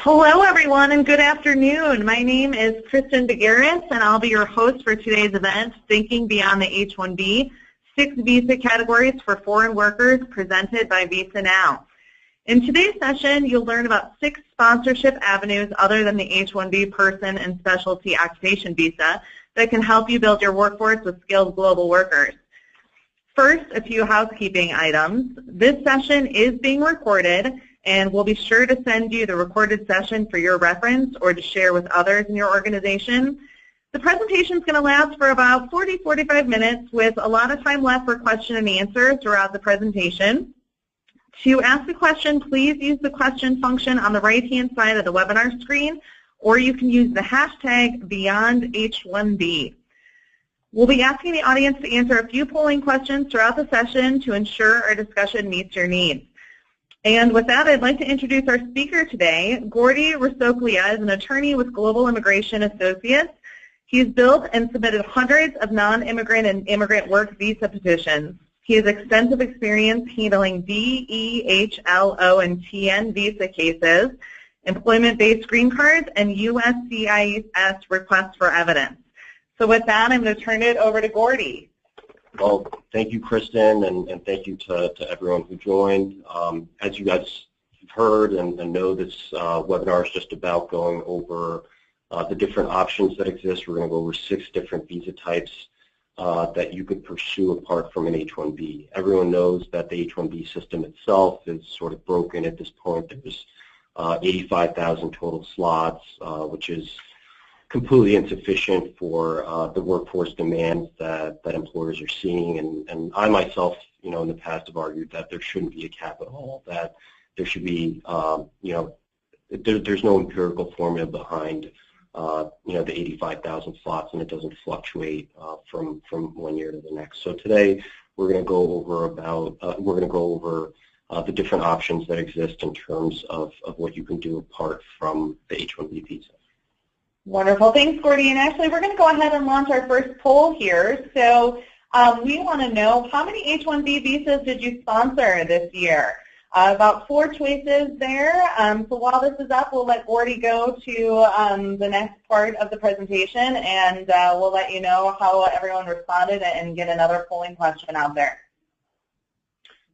Hello, everyone, and good afternoon. My name is Kristen Begaris, and I'll be your host for today's event, Thinking Beyond the H-1B, 6 Visa Categories for Foreign Workers, presented by Visa Now. In today's session, you'll learn about 6 sponsorship avenues other than the H-1B person and specialty occupation visa that can help you build your workforce with skilled global workers. First, a few housekeeping items. This session is being recorded, and we'll be sure to send you the recorded session for your reference or to share with others in your organization. The presentation is going to last for about 40-45 minutes with a lot of time left for question and answer throughout the presentation. To ask a question, please use the question function on the right-hand side of the webinar screen, or you can use the hashtag BeyondH1B. We'll be asking the audience to answer a few polling questions throughout the session to ensure our discussion meets your needs. And with that, I'd like to introduce our speaker today. Gordy Rasoklia is an attorney with Global Immigration Associates. He's built and submitted hundreds of non-immigrant and immigrant work visa petitions. He has extensive experience handling D, E, H, L, O, and TN visa cases, employment-based green cards, and USCIS requests for evidence. So with that, I'm going to turn it over to Gordy. Well, thank you, Kristen, and thank you to everyone who joined. As you guys have heard and know, this webinar is just about going over the different options that exist. We're going to go over 6 different visa types that you could pursue apart from an H-1B. Everyone knows that the H-1B system itself is sort of broken at this point. There's 85,000 total slots, which is completely insufficient for the workforce demands that employers are seeing, and I myself, in the past have argued that there shouldn't be a cap at all, that there should be, there's no empirical formula behind, the 85,000 slots, and it doesn't fluctuate from one year to the next. So today we're going to go over the different options that exist in terms of what you can do apart from the H-1B visa. Wonderful. Thanks, Gordy. And actually, we're going to go ahead and launch our first poll here. So we want to know, how many H-1B visas did you sponsor this year? About 4 choices there. So while this is up, we'll let Gordy go to the next part of the presentation, and we'll let you know how everyone responded and get another polling question out there.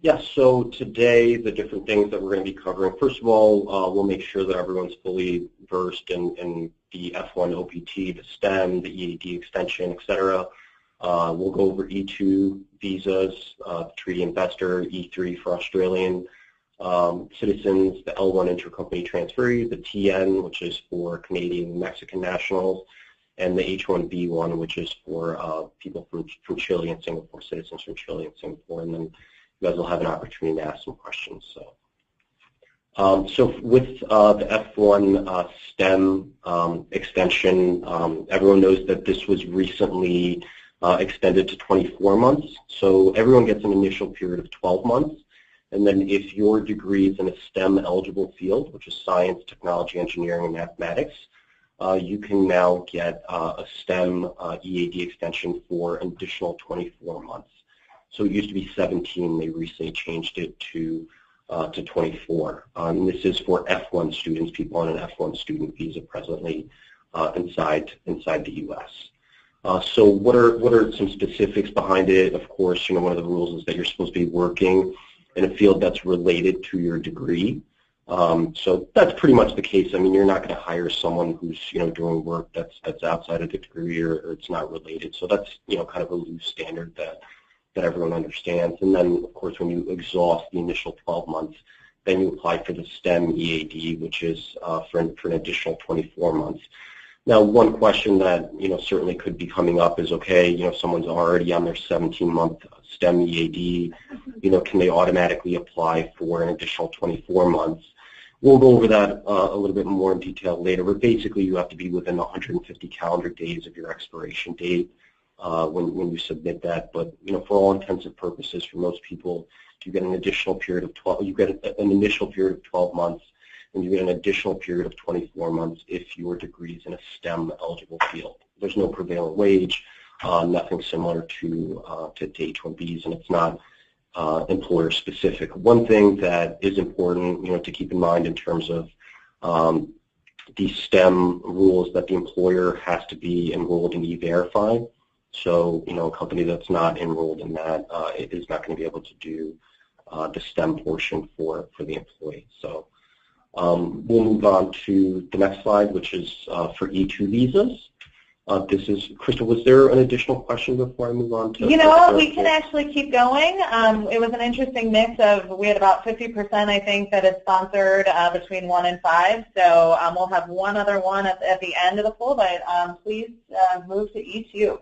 Yes, so today the different things that we're going to be covering, first of all, we'll make sure that everyone's fully versed in the F1 OPT, the STEM, the Ead Extension, etc. We'll go over E2 visas, treaty investor, E3 for Australian citizens, the L1 intercompany transferee, the TN, which is for Canadian and Mexican nationals, and the H1B one, which is for people from Chile and Singapore, citizens from Chile and Singapore, and then you guys will have an opportunity to ask some questions. So with the F1 STEM extension, everyone knows that this was recently extended to 24 months. So everyone gets an initial period of 12 months. And then if your degree is in a STEM eligible field, which is science, technology, engineering, and mathematics, you can now get a STEM EAD extension for an additional 24 months. So it used to be 17. They recently changed it to 24. And this is for F1 students, people on an F1 student visa presently inside the U.S. So what are some specifics behind it? Of course, one of the rules is that you're supposed to be working in a field that's related to your degree. So that's pretty much the case. I mean, you're not going to hire someone who's doing work that's outside of the degree or it's not related. So that's kind of a loose standard that everyone understands. And then, of course, when you exhaust the initial 12 months, then you apply for the STEM EAD, which is for an additional 24 months. Now, one question that certainly could be coming up is, okay, someone's already on their 17-month STEM EAD, can they automatically apply for an additional 24 months? We'll go over that a little bit more in detail later, but basically you have to be within 150 calendar days of your expiration date when you submit that. But for all intents and purposes, for most people, you get an additional period of 12. You get an initial period of 12 months, and you get an additional period of 24 months if your degree is in a STEM eligible field. There's no prevailing wage, nothing similar to H-1Bs, and it's not employer specific. One thing that is important, to keep in mind in terms of STEM rules that the employer has to be enrolled in E-Verify. So, a company that's not enrolled in that is not going to be able to do the STEM portion for the employee. So we'll move on to the next slide, which is for E2 visas. This is, Krista, was there an additional question before I move on to? You know what, we can actually keep going. It was an interesting mix of, we had about 50%, I think, that is sponsored between 1 and 5. So we'll have one other one at the end of the poll, but please move to E2.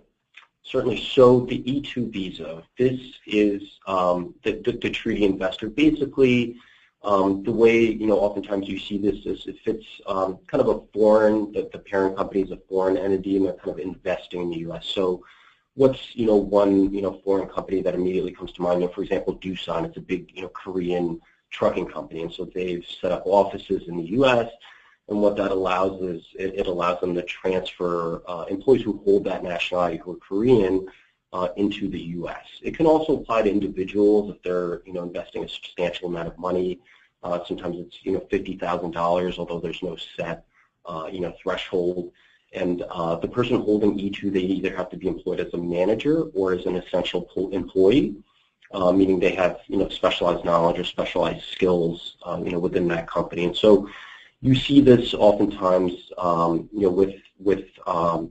Certainly. So the E2 visa, this is the treaty investor. Basically, the way, oftentimes you see this is if it's kind of a foreign, the parent company is a foreign entity and they're kind of investing in the U.S. So what's, one, foreign company that immediately comes to mind? For example, Doosan, it's a big, Korean trucking company. And so they've set up offices in the U.S. And what that allows is it allows them to transfer employees who hold that nationality who are Korean into the U.S. It can also apply to individuals if they're, investing a substantial amount of money. Sometimes it's, $50,000, although there's no set, threshold. And the person holding E2, they either have to be employed as a manager or as an essential employee, meaning they have, specialized knowledge or specialized skills, within that company. And so you see this oftentimes, with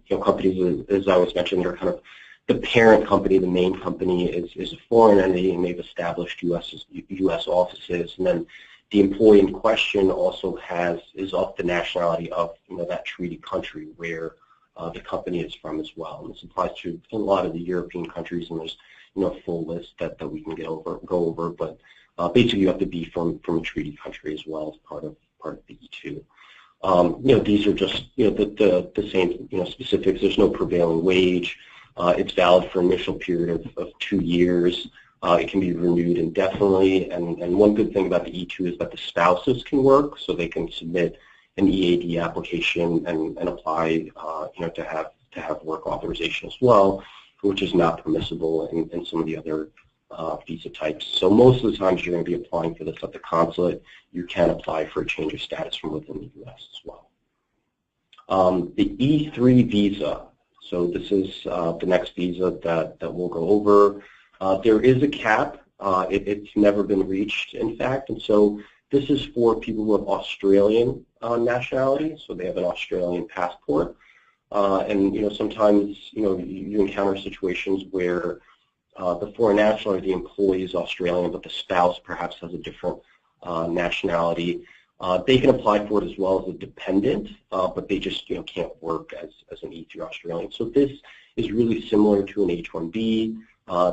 companies, as I was mentioning, they're kind of the parent company, the main company is a foreign entity, and they've established U.S. offices, and then the employee in question also is of the nationality of that treaty country where the company is from as well. And this applies to a lot of the European countries, and there's a full list that we can go over. But basically, you have to be from a treaty country as well as part of the E2. These are just the same specifics. There's no prevailing wage. It's valid for an initial period of 2 years. It can be renewed indefinitely, and one good thing about the E2 is that the spouses can work, so they can submit an EAD application and apply, to have work authorization as well, which is not permissible in some of the other visa types. So most of the times you're going to be applying for this at the consulate. You can apply for a change of status from within the U.S. as well. The E3 visa. So this is the next visa that we'll go over. There is a cap. It's never been reached, in fact, and so this is for people who have Australian nationality, so they have an Australian passport. And sometimes you encounter situations where the foreign national or the employee is Australian, but the spouse perhaps has a different nationality. They can apply for it as well as a dependent, but they just can't work as an E3 Australian. So this is really similar to an H-1B.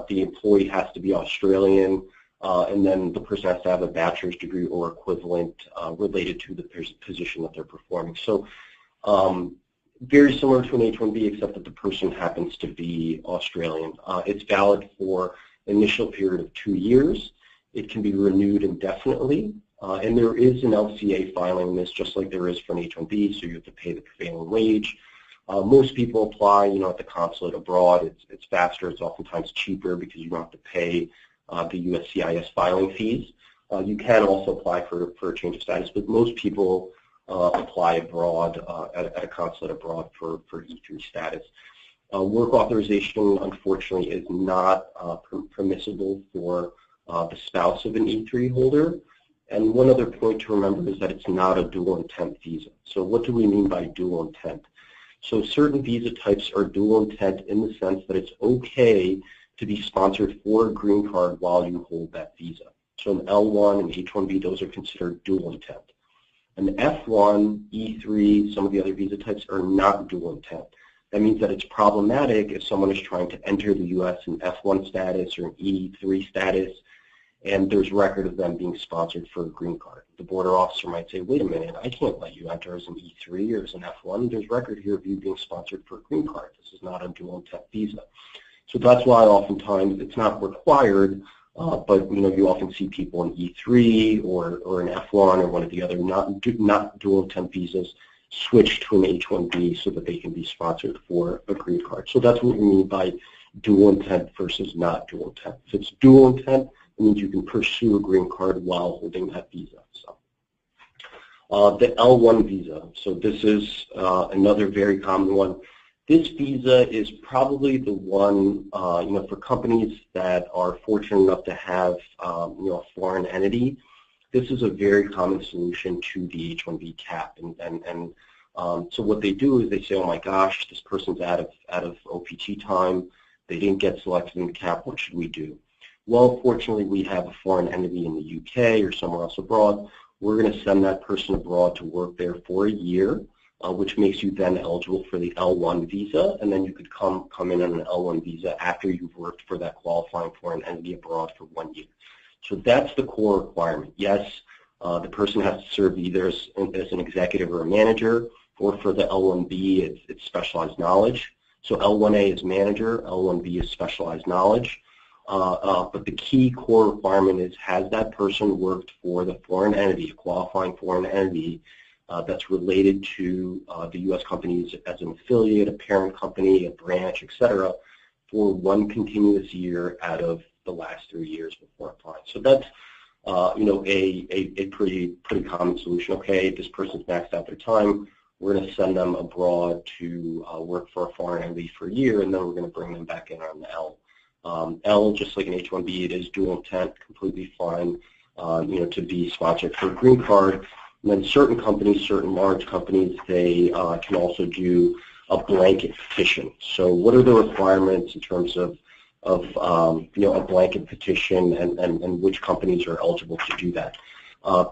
The employee has to be Australian, and then the person has to have a bachelor's degree or equivalent related to the position that they're performing. So very similar to an H-1B, except that the person happens to be Australian. It's valid for an initial period of 2 years. It can be renewed indefinitely. And there is an LCA filing in this, just like there is for an H-1B, so you have to pay the prevailing wage. Most people apply, at the consulate abroad. It's faster. It's oftentimes cheaper because you don't have to pay the USCIS filing fees. You can also apply for a change of status, but most people apply abroad at a consulate abroad for E3 status. Work authorization, unfortunately, is not permissible for the spouse of an E3 holder. And one other point to remember is that it's not a dual intent visa. So what do we mean by dual intent? So certain visa types are dual intent in the sense that it's okay to be sponsored for a green card while you hold that visa. So an L1 and H-1B, those are considered dual intent. An F1, E3, some of the other visa types are not dual intent. That means that it's problematic if someone is trying to enter the U.S. in F1 status or an E3 status, and there's record of them being sponsored for a green card. The border officer might say, wait a minute, I can't let you enter as an E3 or as an F1. There's record here of you being sponsored for a green card. This is not a dual intent visa. So that's why oftentimes it's not required, but you often see people in E3 or an F1 or one of the other not dual intent visas switch to an H-1B so that they can be sponsored for a green card. So that's what we mean by dual intent versus not dual intent. If it's dual intent, it means you can pursue a green card while holding that visa. So, The L1 visa. So this is another very common one. This visa is probably the one, for companies that are fortunate enough to have, a foreign entity. This is a very common solution to the H-1B cap, so what they do is they say, oh my gosh, this person's out of OPT time, they didn't get selected in the cap, what should we do? Well, fortunately, we have a foreign entity in the UK or somewhere else abroad. We're going to send that person abroad to work there for a year, which makes you then eligible for the L1 visa, and then you could come in on an L1 visa after you've worked for that qualifying foreign entity abroad for 1 year. So that's the core requirement. Yes, the person has to serve either as an executive or a manager, or for the L1B, it's specialized knowledge. So L1A is manager, L1B is specialized knowledge. But the key core requirement is, has that person worked for the foreign entity, a qualifying foreign entity that's related to the U.S. companies as an affiliate, a parent company, a branch, etc., for 1 continuous year out of the last 3 years before applying. So that's a pretty common solution. Okay, this person's maxed out their time. We're going to send them abroad to work for a foreign entity for a year, and then we're going to bring them back in on the L. L, just like an H-1B, it is dual intent, completely fine, to be sponsored for a green card. And then certain companies, certain large companies, they can also do a blanket petition. So what are the requirements in terms of a blanket petition, and which companies are eligible to do that?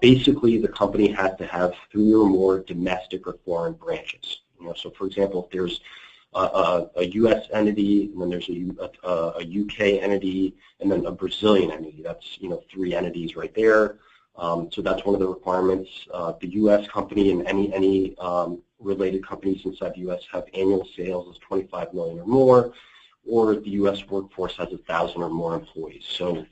Basically, the company has to have 3 or more domestic or foreign branches. So for example, if there's a U.S. entity, and then there's a U.K. entity, and then a Brazilian entity. That's 3 entities right there. So that's one of the requirements. The U.S. company and any related companies inside the U.S. have annual sales of 25 million or more, or the U.S. workforce has 1,000 or more employees. So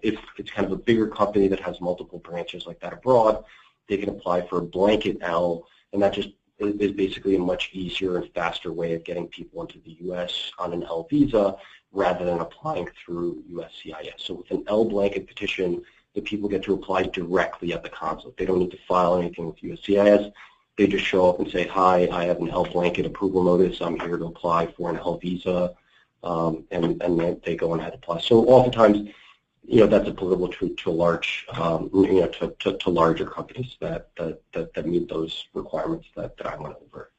if it's kind of a bigger company that has multiple branches like that abroad, they can apply for a blanket L, and that just is basically a much easier and faster way of getting people into the U.S. on an L visa rather than applying through USCIS. So with an L blanket petition, the people get to apply directly at the consulate. They don't need to file anything with USCIS. They just show up and say, hi, I have an L blanket approval notice. I'm here to apply for an L visa, and then they go ahead and apply. So oftentimes, that's applicable to large, to larger companies that meet those requirements that I went over.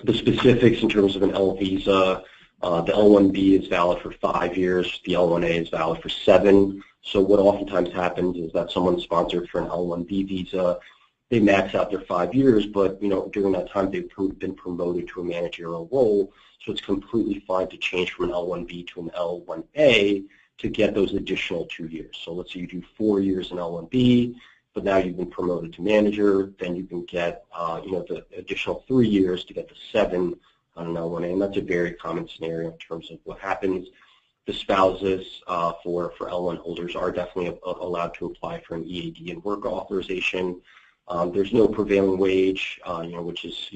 The specifics in terms of an L visa, the L1B is valid for 5 years. The L1A is valid for 7. So what oftentimes happens is that someone's sponsored for an L1B visa. They max out their 5 years, but during that time they've been promoted to a managerial role. So it's completely fine to change from an L1B to an L1A to get those additional 2 years. So let's say you do 4 years in L1B, but now you've been promoted to manager, then you can get the additional 3 years to get the 7 on an L1A, and that's a very common scenario in terms of what happens. The spouses for L1 holders are definitely allowed to apply for an EAD and work authorization. There's no prevailing wage, which is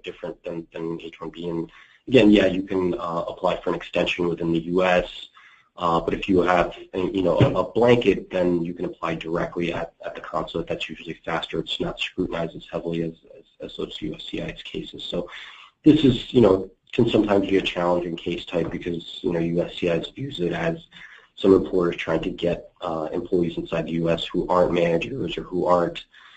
different than H-1B. And again, yeah, you can apply for an extension within the U.S. But if you have a blanket, then you can apply directly at the consulate. That's usually faster. It's not scrutinized as heavily as those USCIS cases. So this is can sometimes be a challenging case type because USCIS views it as some employers trying to get employees inside the U.S. who aren't managers or who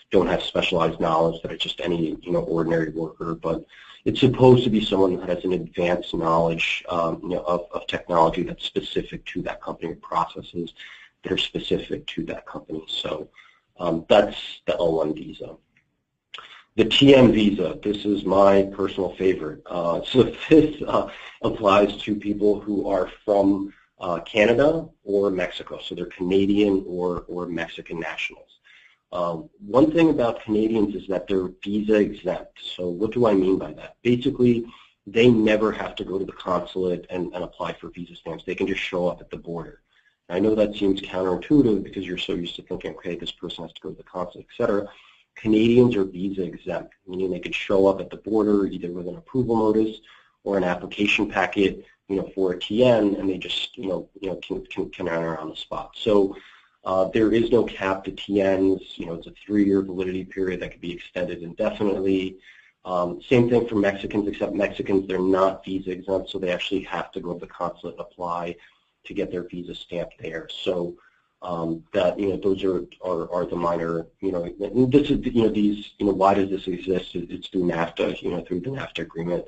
don't have specialized knowledge, that are just any ordinary worker. But it's supposed to be someone that has an advanced knowledge of technology that's specific to that company, or processes that are specific to that company. So that's the L1 visa. The TM visa, this is my personal favorite. So this applies to people who are from Canada or Mexico. So they're Canadian or Mexican nationals. One thing about Canadians is that they're visa exempt. So what do I mean by that? Basically, they never have to go to the consulate and apply for visa stamps. They can just show up at the border. I know that seems counterintuitive because you're so used to thinking, okay, this person has to go to the consulate, etc. Canadians are visa exempt, meaning they could show up at the border either with an approval notice or an application packet, for a TN, and they just, can enter on the spot. So There is no cap to TNs. It's a 3-year validity period that could be extended indefinitely. Same thing for Mexicans, except Mexicans, they're not visa exempt, so they actually have to go to the consulate and apply to get their visa stamped there. So those are the minor, and this is, these, why does this exist? It's through NAFTA, through the NAFTA agreement.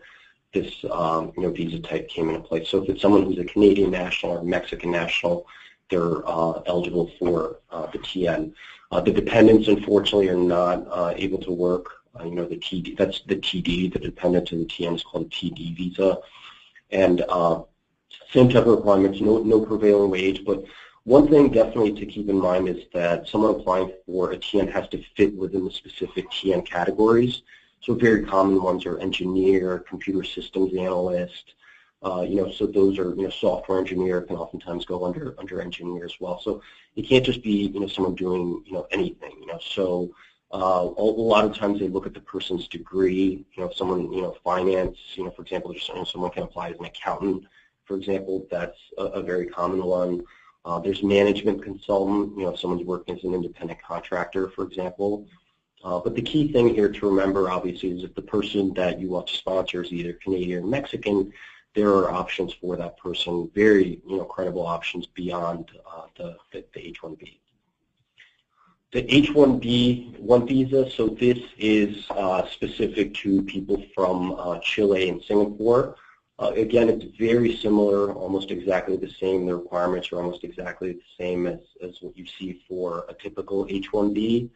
This, visa type came into place. So if it's someone who's a Canadian national or Mexican national, they're eligible for the TN. The dependents, unfortunately, are not able to work. The TD, that's the TD, the dependent to the TN is called a TD visa. And same type of requirements, no prevailing wage. But one thing definitely to keep in mind is that someone applying for a TN has to fit within the specific TN categories. So very common ones are engineer, computer systems analyst. So those are, software engineer can oftentimes go under engineer as well. So it can't just be, someone doing, anything, So a lot of times they look at the person's degree, if someone, finance, for example, someone can apply as an accountant, for example, that's a very common one. There's management consultant, if someone's working as an independent contractor, for example. But the key thing here to remember, obviously, is if the person that you want to sponsor is either Canadian or Mexican, there are options for that person, very, credible options beyond the H-1B. The H-1B visa, so this is specific to people from Chile and Singapore. Again, it's very similar, almost exactly the same. The requirements are almost exactly the same as what you see for a typical H-1B.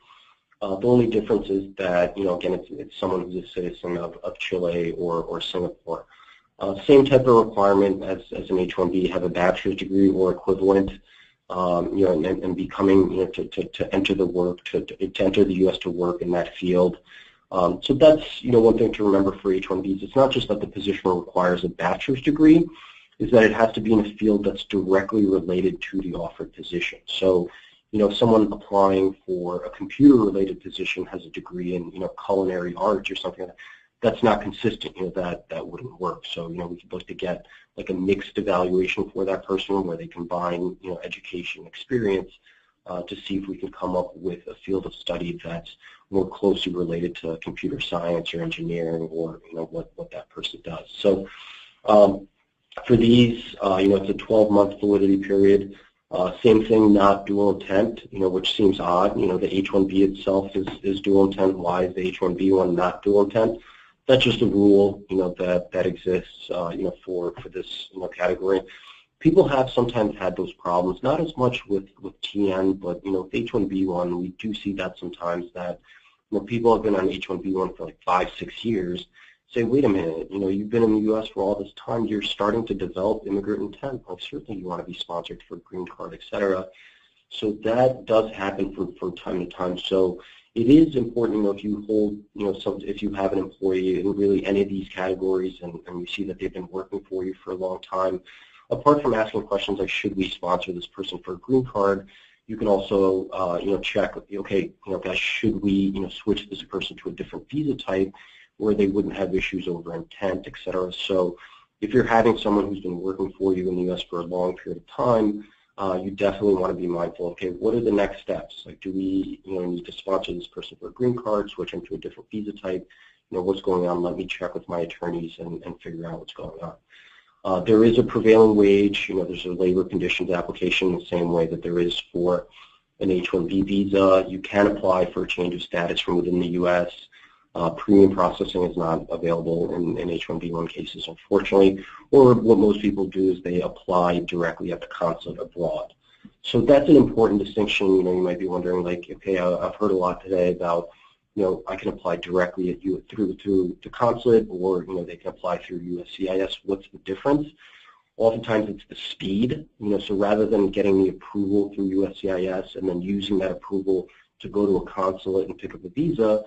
The only difference is that, again, it's someone who's a citizen of Chile or Singapore. Same type of requirement as an H-1B, have a bachelor's degree or equivalent, and becoming, to enter the work, to enter the U.S. to work in that field. So that's, one thing to remember for H-1Bs. It's not just that the position requires a bachelor's degree, is that it has to be in a field that's directly related to the offered position. So, someone applying for a computer-related position has a degree in, culinary arts or something like that. That's not consistent, that wouldn't work. So, we're supposed to get like a mixed evaluation for that person where they combine, education and experience to see if we can come up with a field of study that's more closely related to computer science or engineering or, what that person does. So for these, it's a 12-month validity period. Same thing, not dual intent, which seems odd. The H-1B itself is dual intent. Why is the H-1B one not dual intent? That's just a rule, that exists, for this, category. People have sometimes had those problems, not as much with TN, but, with H-1B1, we do see that sometimes that, people have been on H-1B1 for like 5-6 years, say, wait a minute, you've been in the U.S. for all this time, you're starting to develop immigrant intent. Well, certainly you want to be sponsored for a green card, et cetera. So that does happen from time to time. So it is important, if you hold, if you have an employee in really any of these categories and you see that they've been working for you for a long time, apart from asking questions like, should we sponsor this person for a green card, you can also, check, okay, guys, should we, switch this person to a different visa type where they wouldn't have issues over intent, et cetera. So if you're having someone who's been working for you in the U.S. for a long period of time, you definitely want to be mindful, okay, what are the next steps? Like, do we, need to sponsor this person for a green card, switch them to a different visa type? What's going on? Let me check with my attorneys and figure out what's going on. There is a prevailing wage, there's a labor conditions application the same way that there is for an H-1B visa. You can apply for a change of status from within the U.S. Premium processing is not available in H-1B1 cases, unfortunately, or what most people do is they apply directly at the consulate abroad. So that's an important distinction. You might be wondering, like, okay, I've heard a lot today about, I can apply directly at you through the consulate, or they can apply through USCIS. What's the difference? Oftentimes it's the speed. So rather than getting the approval through USCIS and then using that approval to go to a consulate and pick up a visa,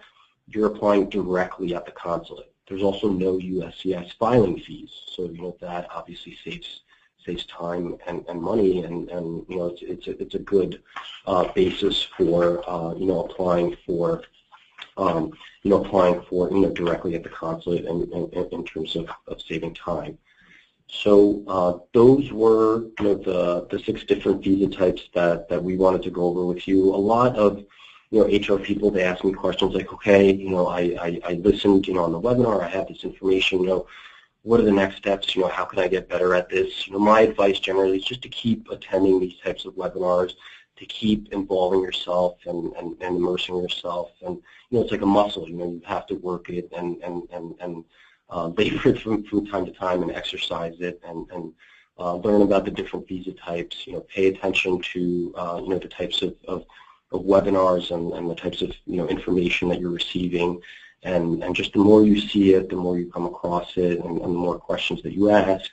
you're applying directly at the consulate. There's also no USCIS filing fees, so that obviously saves time and money, and it's a good basis for applying for directly at the consulate and in terms of saving time. So those were the 6 different visa types that we wanted to go over with you. A lot of HR people, they ask me questions like, okay, I listened on the webinar, I have this information, what are the next steps, how can I get better at this? My advice generally is just to keep attending these types of webinars, to keep involving yourself and immersing yourself. And it's like a muscle, you have to work it and labor it from time to time and exercise it and learn about the different visa types, pay attention to the types of webinars and the types of information that you're receiving, and just the more you see it, the more you come across it, and the more questions that you ask,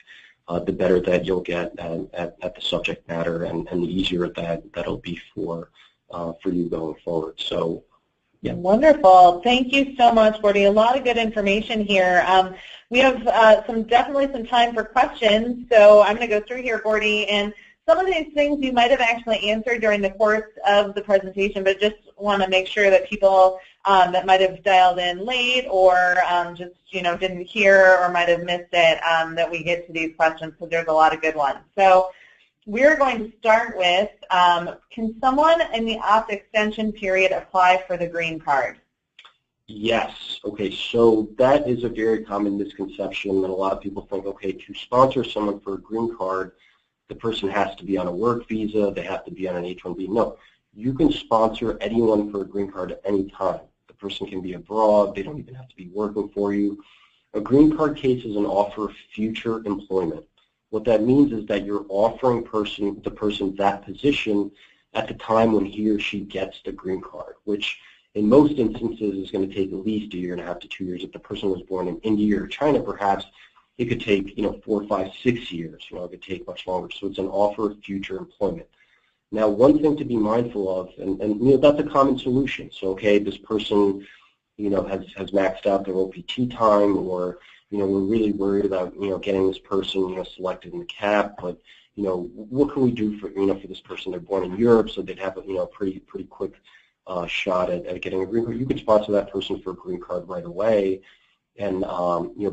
the better that you'll get at the subject matter, and the easier that'll be for you going forward. So, yeah. Wonderful. Thank you so much, Gordy. A lot of good information here. We have definitely some time for questions, so I'm going to go through here, Gordy, and some of these things you might have actually answered during the course of the presentation, but just want to make sure that people that might have dialed in late or just didn't hear or might have missed it, that we get to these questions, because there's a lot of good ones. So we're going to start with, can someone in the opt extension period apply for the green card? Yes. Okay, so that is a very common misconception that a lot of people think, okay, to sponsor someone for a green card, the person has to be on a work visa, they have to be on an H-1B. No, you can sponsor anyone for a green card at any time. The person can be abroad, they don't even have to be working for you. A green card case is an offer of future employment. What that means is that you're offering the person that position at the time when he or she gets the green card, which in most instances is going to take at least 1.5 years to 2 years. If the person was born in India or China, perhaps it could take 4, 5, 6 years. It could take much longer. So it's an offer of future employment. Now, one thing to be mindful of, and that's a common solution. So, okay, this person has maxed out their OPT time, or we're really worried about getting this person selected in the CAP, but what can we do for for this person? They're born in Europe, so they'd have a pretty quick shot at getting a green card. You could sponsor that person for a green card right away, and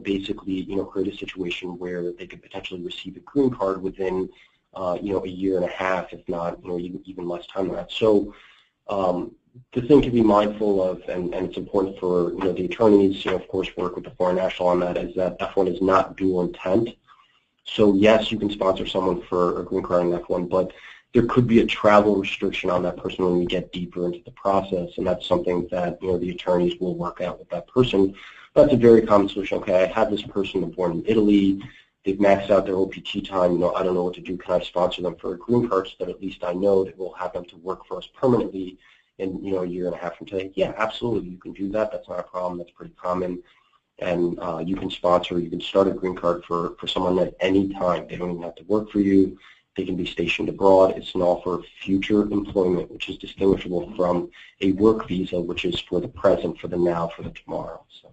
basically create a situation where they could potentially receive a green card within 1.5 years, if not even less time than that. So the thing to be mindful of, and it's important for the attorneys, of course, work with the foreign national on that, is that F1 is not dual intent. So yes, you can sponsor someone for a green card on F1, but there could be a travel restriction on that person when we get deeper into the process, and that's something that the attorneys will work out with that person. That's a very common solution. Okay, I have this person born in Italy. They've maxed out their OPT time. I don't know what to do. Can I sponsor them for a green card so that at least I know that we'll have them to work for us permanently in 1.5 years from today? Yeah, absolutely. You can do that. That's not a problem. That's pretty common. And you can start a green card for someone at any time. They don't even have to work for you. They can be stationed abroad. It's an offer of future employment, which is distinguishable from a work visa, which is for the present, for the now, for the tomorrow. So.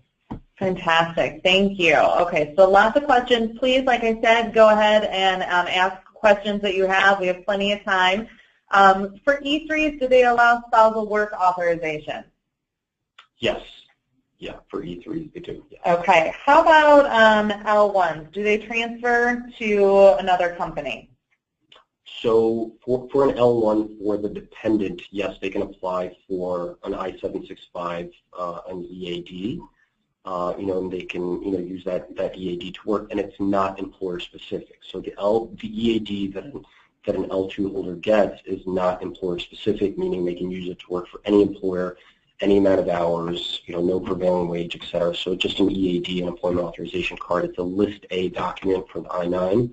Fantastic. Thank you. Okay, so lots of questions. Please, like I said, go ahead and ask questions that you have. We have plenty of time. For E3s, do they allow spousal work authorization? Yes. Yeah, for E3s, they do. Yes. Okay. How about L1s? Do they transfer to another company? So for an L1, for the dependent, yes, they can apply for an I-765, an EAD. And they can, use that EAD to work, and it's not employer specific. So the EAD that an L2 holder gets is not employer specific, meaning they can use it to work for any employer, any amount of hours, no prevailing wage, et cetera. So just an EAD, an employment authorization card. It's a List A document for the I-9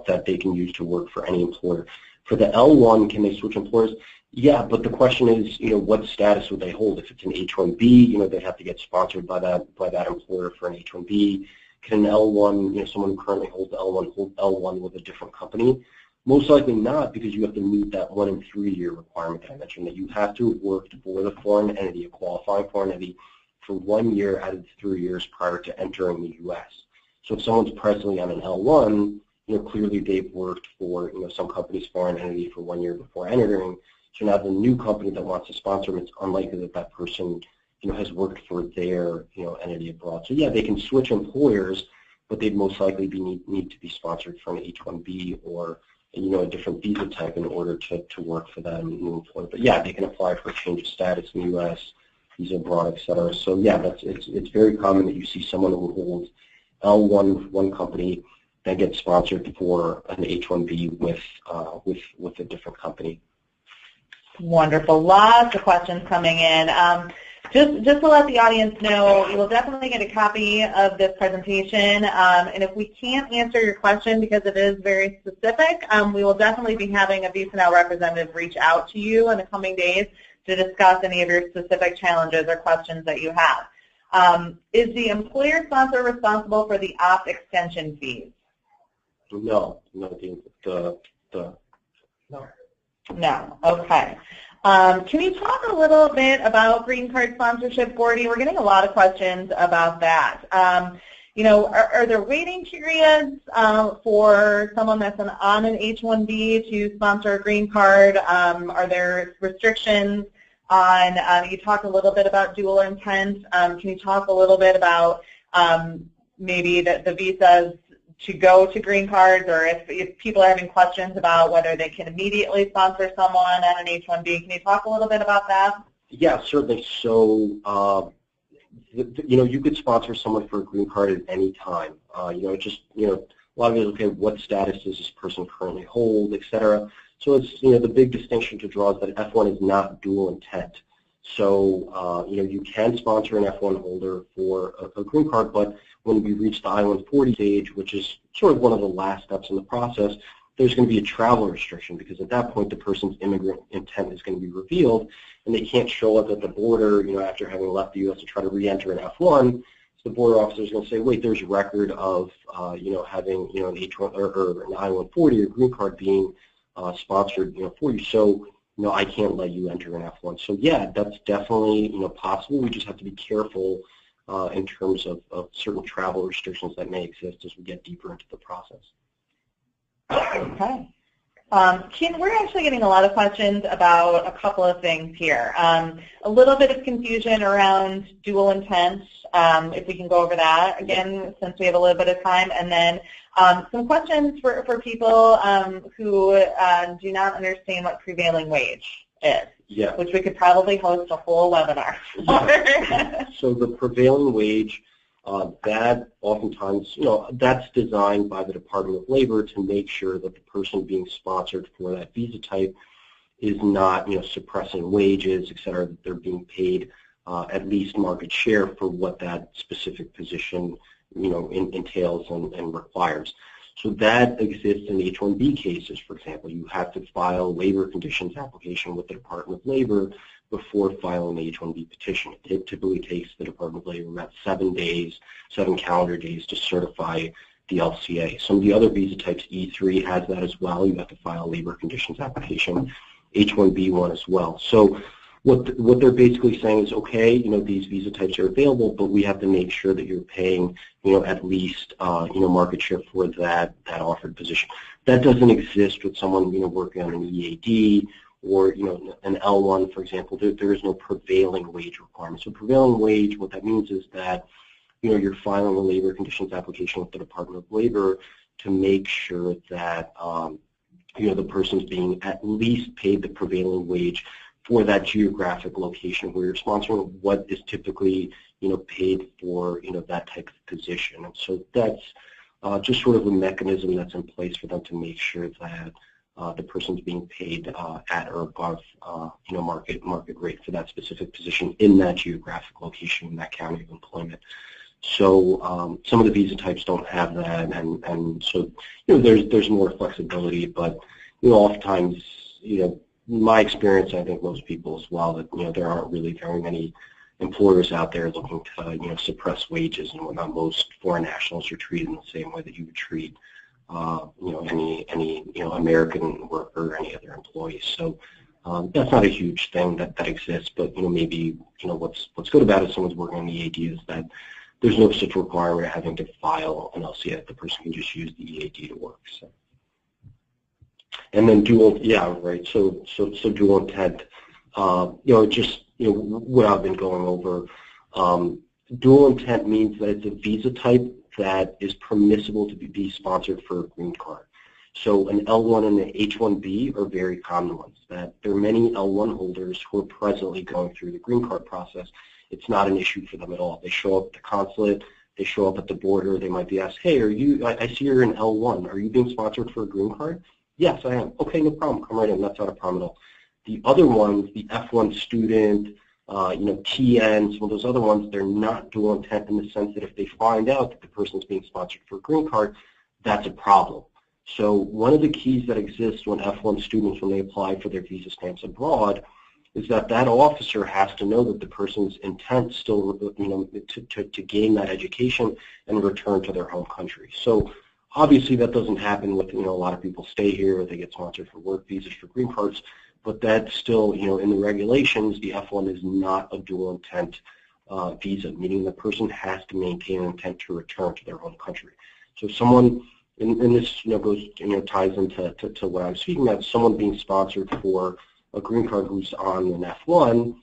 that they can use to work for any employer. For the L1, can they switch employers? Yeah, but the question is, what status would they hold? If it's an H-1B, they'd have to get sponsored by that employer for an H-1B. Can an L1, someone who currently holds the L1 hold L1 with a different company? Most likely not, because you have to meet that 1 and 3 year requirement that I mentioned, that you have to have worked for the foreign entity, a qualifying foreign entity, for 1 year out of the 3 years prior to entering the U.S. So if someone's presently on an L1, clearly they've worked for, some company's foreign entity for 1 year before entering. So now the new company that wants to sponsor them, it's unlikely that that person, has worked for their, entity abroad. So yeah, they can switch employers, but they'd most likely need to be sponsored for an H-1B or a different visa type in order to work for that new employer. But yeah, they can apply for a change of status in the U.S., visa abroad, et cetera. So yeah, it's very common that you see someone who holds L1 with one company then gets sponsored for an H-1B with a different company. Wonderful. Lots of questions coming in. Just to let the audience know, you will definitely get a copy of this presentation, and if we can't answer your question because it is very specific, we will definitely be having a VisaNow representative reach out to you in the coming days to discuss any of your specific challenges or questions that you have. Is the employer sponsor responsible for the opt extension fees? No. No. Okay. Can you talk a little bit about green card sponsorship, Gordy? We're getting a lot of questions about that. Are there waiting periods for someone that's on an H-1B to sponsor a green card? Are there restrictions on, you talked a little bit about dual intent. Can you talk a little bit about maybe the visas to go to green cards, or if people are having questions about whether they can immediately sponsor someone on an H-1B, can you talk a little bit about that? Yeah, certainly. So, you could sponsor someone for a green card at any time. A lot of it is, okay, what status does this person currently hold, et cetera. So it's, the big distinction to draw is that F1 is not dual intent. So, you can sponsor an F1 holder for a green card, but when we reach the I-140 stage, which is sort of one of the last steps in the process, there's going to be a travel restriction because at that point the person's immigrant intent is going to be revealed and they can't show up at the border, after having left the U.S. to try to re-enter an F1. So the border officer is going to say, wait, there's record of, having, an H1 or an I-140 or green card being sponsored, for you. So, I can't let you enter an F1. So yeah, that's definitely, possible. We just have to be careful in terms of certain travel restrictions that may exist as we get deeper into the process. Okay. Ken, we're actually getting a lot of questions about a couple of things here. A little bit of confusion around dual intent, if we can go over that again, since we have a little bit of time, and then some questions for people who do not understand what prevailing wage is. Yeah. Which we could probably host a whole webinar. Yeah. So the prevailing wage, that oftentimes, that's designed by the Department of Labor to make sure that the person being sponsored for that visa type is not, suppressing wages, et cetera, that they're being paid at least market share for what that specific position, entails and requires. So that exists in H-1B cases, for example. You have to file a labor conditions application with the Department of Labor before filing the H-1B petition. It typically takes the Department of Labor about 7 calendar days to certify the LCA. Some of the other visa types, E3 has that as well. You have to file a labor conditions application, H-1B one as well. So what they're basically saying is, okay, these visa types are available, but we have to make sure that you're paying, at least, market share for that offered position. That doesn't exist with someone, working on an EAD or, an L1, for example. There is no prevailing wage requirement. So prevailing wage, what that means is that, you're filing a labor conditions application with the Department of Labor to make sure that, the person's being at least paid the prevailing wage for that geographic location where you're sponsoring what is typically, paid for, that type of position. And so that's just sort of a mechanism that's in place for them to make sure that the person's being paid at or above, market rate for that specific position in that geographic location in that county of employment. So some of the visa types don't have that, and so, there's more flexibility, but, oftentimes, my experience, I think most people as well, that there aren't really very many employers out there looking to suppress wages and whatnot. Most foreign nationals are treated in the same way that you would treat any American worker or any other employee. So that's not a huge thing that exists, but maybe what's good about it, someone's working on the EAD, is that there's no such requirement of having to file an LCA. The person can just use the EAD to work. So. And then dual, yeah, right. So dual intent. What I've been going over. Dual intent means that it's a visa type that is permissible to be sponsored for a green card. So an L1 and an H-1B are very common ones. That there are many L1 holders who are presently going through the green card process. It's not an issue for them at all. They show up at the consulate, they show up at the border, they might be asked, hey, I see you're an L1, are you being sponsored for a green card? Yes, I am. Okay, no problem, come right in, that's not a problem at all. The other ones, the F1 student, TN, some of those other ones, they're not dual intent in the sense that if they find out that the person is being sponsored for a green card, that's a problem. So one of the keys that exists when F1 students, when they apply for their visa stamps abroad, is that that officer has to know that the person's intent still, to gain that education and return to their home country. So obviously that doesn't happen with, a lot of people stay here, or they get sponsored for work visas for green cards, but that's still, in the regulations, the F1 is not a dual intent visa, meaning the person has to maintain an intent to return to their home country. So someone, and this goes, ties into what I'm speaking about, someone being sponsored for a green card who's on an F1,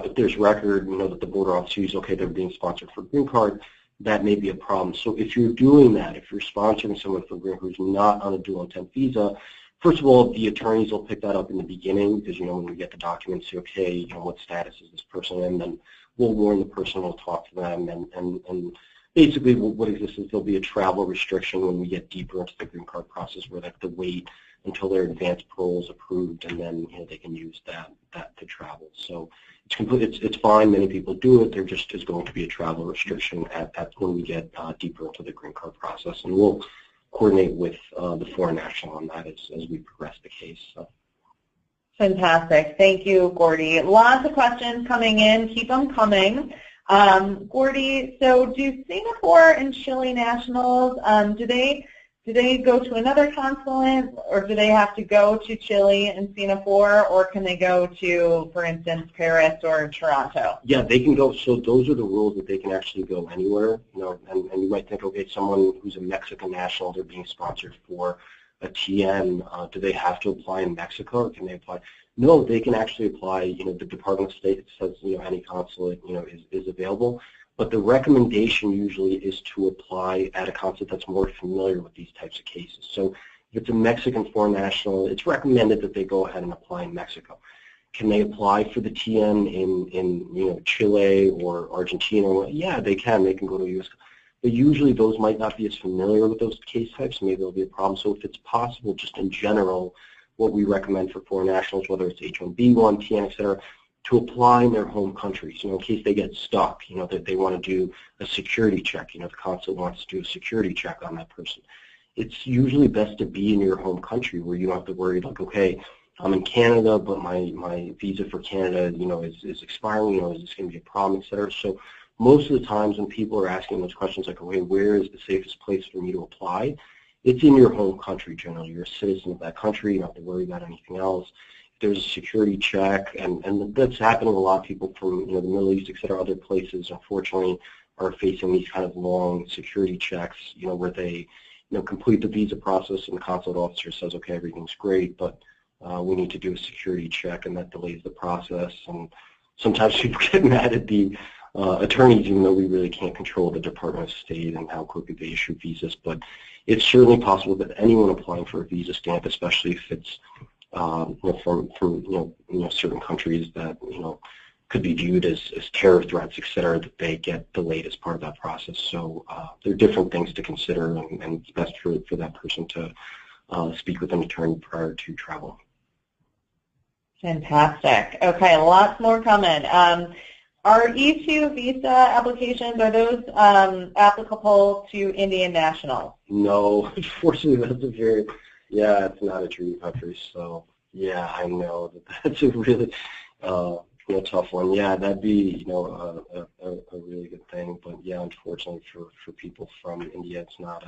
if there's record, that the border officer sees, okay, they're being sponsored for a green card, that may be a problem. So if you're doing that, if you're sponsoring someone for a green card who's not on a dual intent visa, first of all, the attorneys will pick that up in the beginning because, when we get the documents, say, okay, what status is this person in, then we'll warn the person, we'll talk to them, and basically what exists is there'll be a travel restriction when we get deeper into the green card process where they have to wait until their advanced parole is approved, and then they can use that to travel. So it's fine. Many people do it. There just is going to be a travel restriction at when we get deeper into the green card process, and we'll coordinate with the foreign national on that as we progress the case. So. Fantastic. Thank you, Gordy. Lots of questions coming in. Keep them coming. Gordy, so do Singapore and Chile nationals, do they go to another consulate, or do they have to go to Chile and Singapore, or can they go to, for instance, Paris or Toronto? Yeah, they can go. So those are the rules that they can actually go anywhere. And you might think, okay, someone who's a Mexican national, they're being sponsored for a TN. Do they have to apply in Mexico, or can they apply? No, they can actually apply. The Department of State says any consulate is available. But the recommendation usually is to apply at a consulate that's more familiar with these types of cases. So if it's a Mexican foreign national, it's recommended that they go ahead and apply in Mexico. Can they apply for the TN in Chile or Argentina? Yeah, they can. They can go to U.S. But usually those might not be as familiar with those case types. Maybe there'll be a problem. So if it's possible, just in general, what we recommend for foreign nationals, whether it's H-1B, TN, et cetera, to apply in their home countries, in case they get stuck, that they want to do a security check, the consulate wants to do a security check on that person. It's usually best to be in your home country where you don't have to worry, like, okay, I'm in Canada, but my visa for Canada, is expiring, is this going to be a problem, et cetera. So most of the times when people are asking those questions, like, okay, where is the safest place for me to apply? It's in your home country generally. You're a citizen of that country, you don't have to worry about anything else. There's a security check, and that's happening. A lot of people from the Middle East, et cetera, other places, unfortunately, are facing these kind of long security checks, where they complete the visa process, and the consulate officer says, okay, everything's great, but we need to do a security check, and that delays the process. And sometimes people get mad at the attorneys, even though we really can't control the Department of State and how quickly they issue visas. But it's certainly possible that anyone applying for a visa stamp, especially if it's from certain countries that could be viewed as terror threats, et cetera, that they get delayed as part of that process. So there are different things to consider, and it's best for that person to speak with an attorney prior to travel. Fantastic. Okay, lots more coming. Are E2 visa applications, are those applicable to Indian nationals? No, unfortunately, that's it's not a treaty country. So yeah, I know that's a really tough one. Yeah, that'd be a really good thing. But yeah, unfortunately for people from India, it's not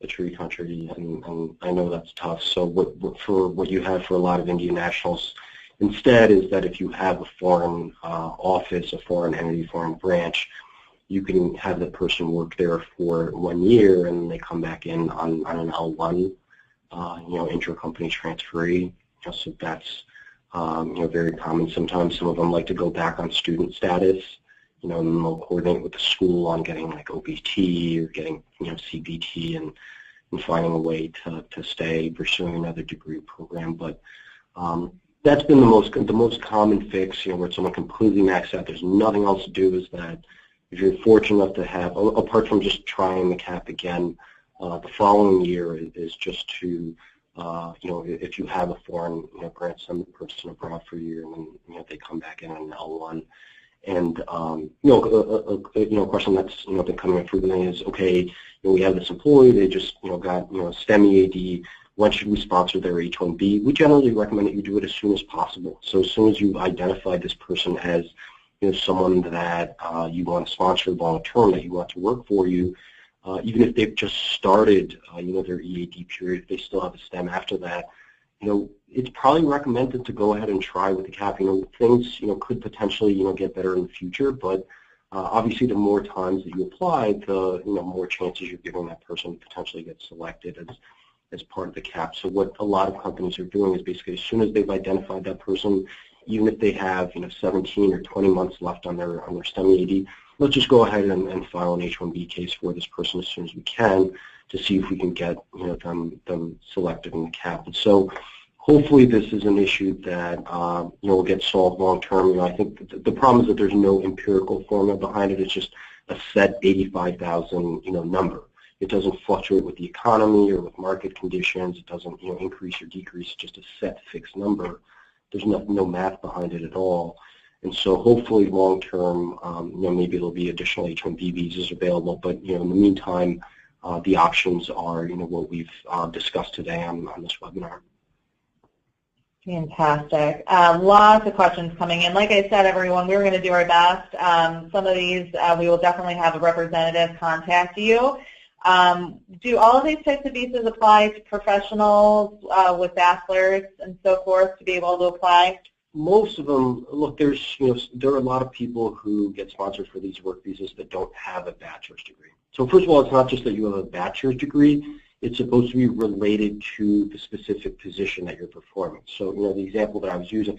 a treaty country, and I know that's tough. So what you have for a lot of Indian nationals instead is that if you have a foreign office, a foreign entity, foreign branch, you can have the person work there for 1 year, and they come back in on an L1, intra-company transferee. So that's very common. Sometimes some of them like to go back on student status, and then they'll coordinate with the school on getting like OPT or getting, CBT and finding a way to stay pursuing another degree program. But that's been the most common fix, where someone completely maxed out. There's nothing else to do. Is that if you're fortunate enough to have, apart from just trying the CAP again, the following year is just to, if you have a foreign, grant some person abroad for a year, and then they come back in on an L1. And a question that's been coming up frequently is, okay, we have this employee, they just got STEM EAD. When should we sponsor their H-1B? We generally recommend that you do it as soon as possible. So as soon as you identify this person as someone that you want to sponsor long term, that you want to work for you, even if they've just started their EAD period, if they still have a STEM after that, it's probably recommended to go ahead and try with the CAP. Things could potentially get better in the future, but obviously the more times that you apply, the more chances you're giving that person to potentially get selected as part of the CAP. So what a lot of companies are doing is basically as soon as they've identified that person, even if they have 17 or 20 months left on their STEM EAD, let's just go ahead and file an H-1B case for this person as soon as we can to see if we can get them selected in the CAP. And so hopefully this is an issue that will get solved long term. I think the problem is that there's no empirical formula behind it. It's just a set 85,000 number. It doesn't fluctuate with the economy or with market conditions. It doesn't increase or decrease. It's just a set fixed number. There's no math behind it at all. And so hopefully long term, maybe there'll be additional H-1B visas available. But in the meantime, the options are what we've discussed today on this webinar. Fantastic. Lots of questions coming in. Like I said, everyone, we're going to do our best. Some of these we will definitely have a representative contact you. Do all of these types of visas apply to professionals with bachelors and so forth to be able to apply? Most of them, look, there are a lot of people who get sponsored for these work visas that don't have a bachelor's degree. So first of all, it's not just that you have a bachelor's degree. It's supposed to be related to the specific position that you're performing. So, the example that I was using,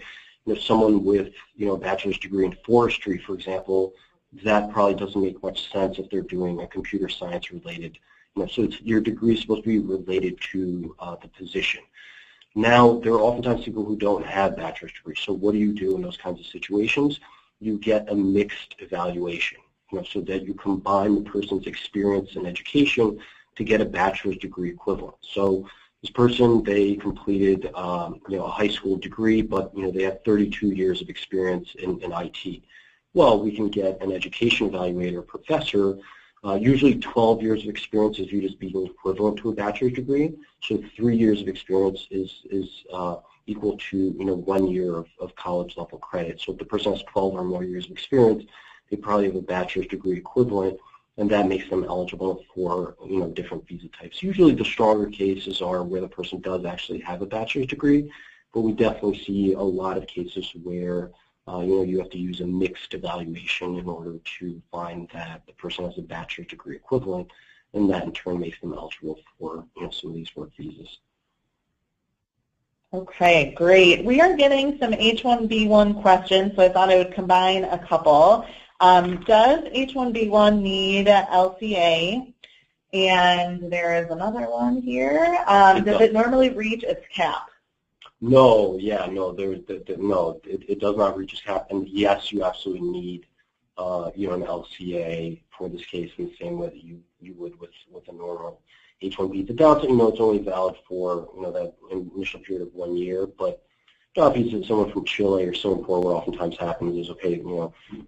someone with, a bachelor's degree in forestry, for example, that probably doesn't make much sense if they're doing a computer science related, so your degree is supposed to be related to the position. Now, there are oftentimes people who don't have bachelor's degrees. So what do you do in those kinds of situations? You get a mixed evaluation, so that you combine the person's experience and education to get a bachelor's degree equivalent. So this person, they completed a high school degree, but they have 32 years of experience in IT. Well, we can get an education evaluator, professor. Usually 12 years of experience is viewed as being equivalent to a bachelor's degree. So 3 years of experience is equal to 1 year of college level credit. So if the person has 12 or more years of experience, they probably have a bachelor's degree equivalent, and that makes them eligible for different visa types. Usually the stronger cases are where the person does actually have a bachelor's degree, but we definitely see a lot of cases where you have to use a mixed evaluation in order to find that the person has a bachelor's degree equivalent, and that in turn makes them eligible for some of these work visas. Okay, great. We are getting some H-1B1 questions, so I thought I would combine a couple. Does H-1B1 need LCA? And there is another one here. Does it normally reach its cap? No, no, it does not reach its cap. And yes, you absolutely need an LCA for this case in the same way that you would with a normal H-1B. The downside, it's only valid for that initial period of 1 year, but obviously someone from Chile or Singapore, what oftentimes happens is, okay,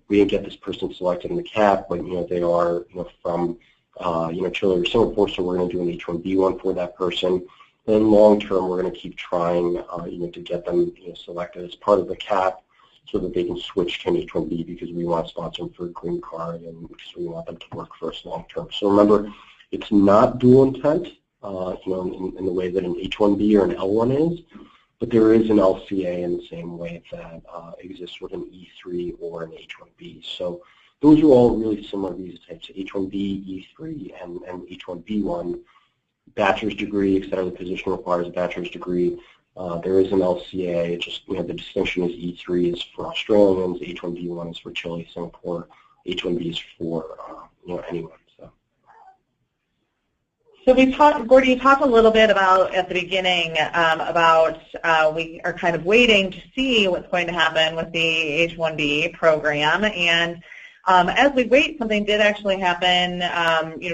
we didn't get this person selected in the CAP, but they are from Chile or Singapore, so we're going to do an H-1B1 for that person. Then long term, we're going to keep trying to get them selected as part of the CAP so that they can switch to an H-1B, because we want to sponsor them for a green card and because we want them to work for us long term. So remember, it's not dual intent, in the way that an H-1B or an L1 is, but there is an LCA in the same way that exists with an E3 or an H-1B. So those are all really similar visa types: H-1B, E3, and H-1B1. Bachelor's degree, et cetera. The position requires a bachelor's degree. There is an LCA. It's just the distinction is E3 is for Australians, H-1B1 is for Chile, Singapore, H-1Bs for anyone. So Gordy, you talked a little bit about at the beginning about we are kind of waiting to see what's going to happen with the H-1B program, and as we wait, something did actually happen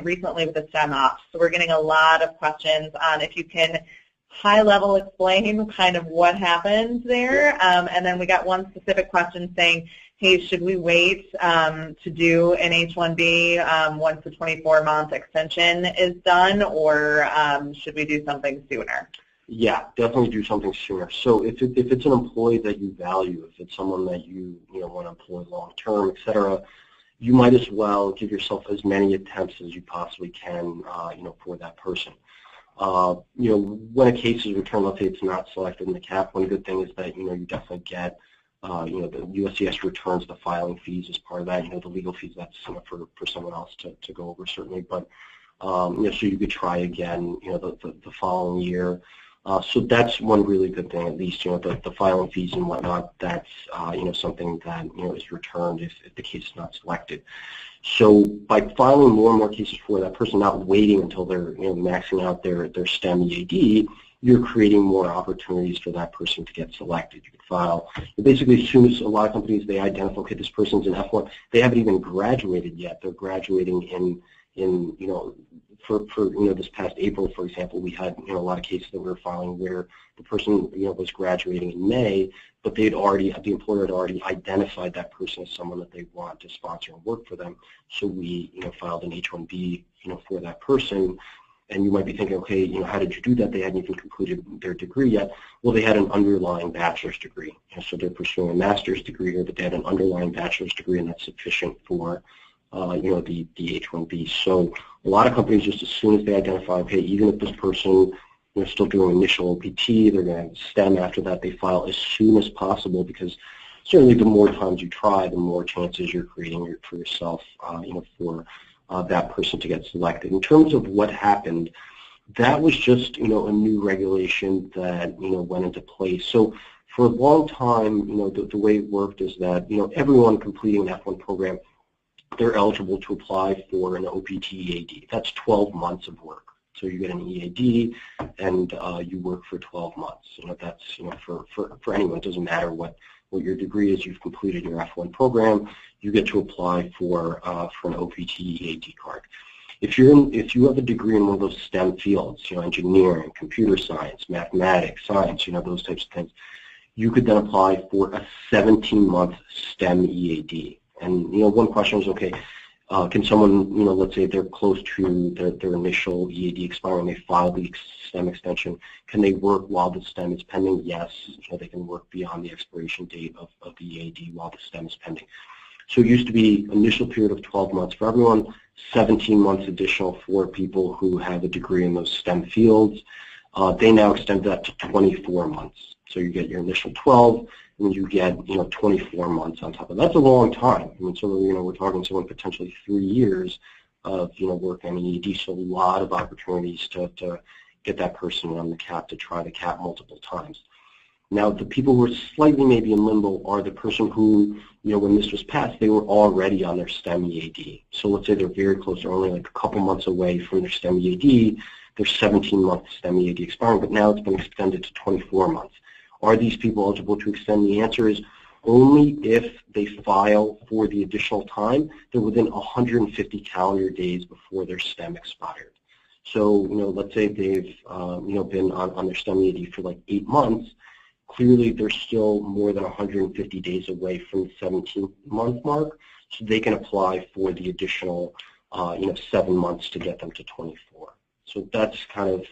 recently with the STEM ops. So we're getting a lot of questions on if you can high-level explain kind of what happened there, and then we got one specific question saying, hey, should we wait to do an H-1B once the 24-month extension is done, or should we do something sooner? Yeah, definitely do something sooner. So if it's an employee that you value, if it's someone that you want to employ long-term, et cetera, you might as well give yourself as many attempts as you possibly can, for that person. When a case is returned, let's say it's not selected in the CAP, one good thing is that you definitely get the USCIS returns the filing fees as part of that. The legal fees, that's for someone else to go over certainly. But so you could try again, the following year. So that's one really good thing. At least the filing fees and whatnot. That's something that is returned if the case is not selected. So by filing more and more cases for that person, not waiting until they're maxing out their STEM EAD, you're creating more opportunities for that person to get selected. You could file basically as soon as a lot of companies they identify, okay, this person's an F1, they haven't even graduated yet. They're graduating in for this past April, for example, we had a lot of cases that we were filing where the person was graduating in May, but the employer had already identified that person as someone that they want to sponsor and work for them. So we filed an H-1B for that person. And you might be thinking, okay, how did you do that? They hadn't even completed their degree yet. Well, they had an underlying bachelor's degree. So they're pursuing a master's degree here, but they had an underlying bachelor's degree, and that's sufficient for, the H-1B. So a lot of companies, just as soon as they identify, okay, even if this person is still doing initial OPT, they're going to STEM after that, they file as soon as possible, because certainly the more times you try, the more chances you're creating for yourself, for that person to get selected. In terms of what happened, that was just a new regulation that went into place. So for a long time, the way it worked is that everyone completing an F1 program, they're eligible to apply for an OPT EAD. That's 12 months of work. So you get an EAD and you work for 12 months. That's for anyone. It doesn't matter what your degree is. You've completed your F1 program. You get to apply for an OPT EAD card. If you have a degree in one of those STEM fields, engineering, computer science, mathematics, science, those types of things, you could then apply for a 17-month STEM EAD. And one question is, okay, can someone, let's say they're close to their initial EAD expiring, they file the STEM extension, can they work while the STEM is pending? Yes, they can work beyond the expiration date of the EAD while the STEM is pending. So it used to be initial period of 12 months for everyone, 17 months additional for people who have a degree in those STEM fields. They now extend that to 24 months. So you get your initial 12, and you get 24 months on top of that. That's a long time. I mean, so we're talking someone potentially 3 years of work on EAD. So a lot of opportunities to get that person on the CAP, to try the CAP multiple times. Now, the people who are slightly maybe in limbo are the person who, when this was passed, they were already on their STEM EAD. So let's say they're very close, they're only like a couple months away from their STEM EAD, their 17-month STEM EAD expiring, but now it's been extended to 24 months. Are these people eligible to extend? The answer is only if they file for the additional time. They're within 150 calendar days before their STEM expired. So, let's say they've, been on their STEM EAD for like 8 months. Clearly, they're still more than 150 days away from the 17-month mark, so they can apply for the additional, 7 months to get them to 24. So that's kind of,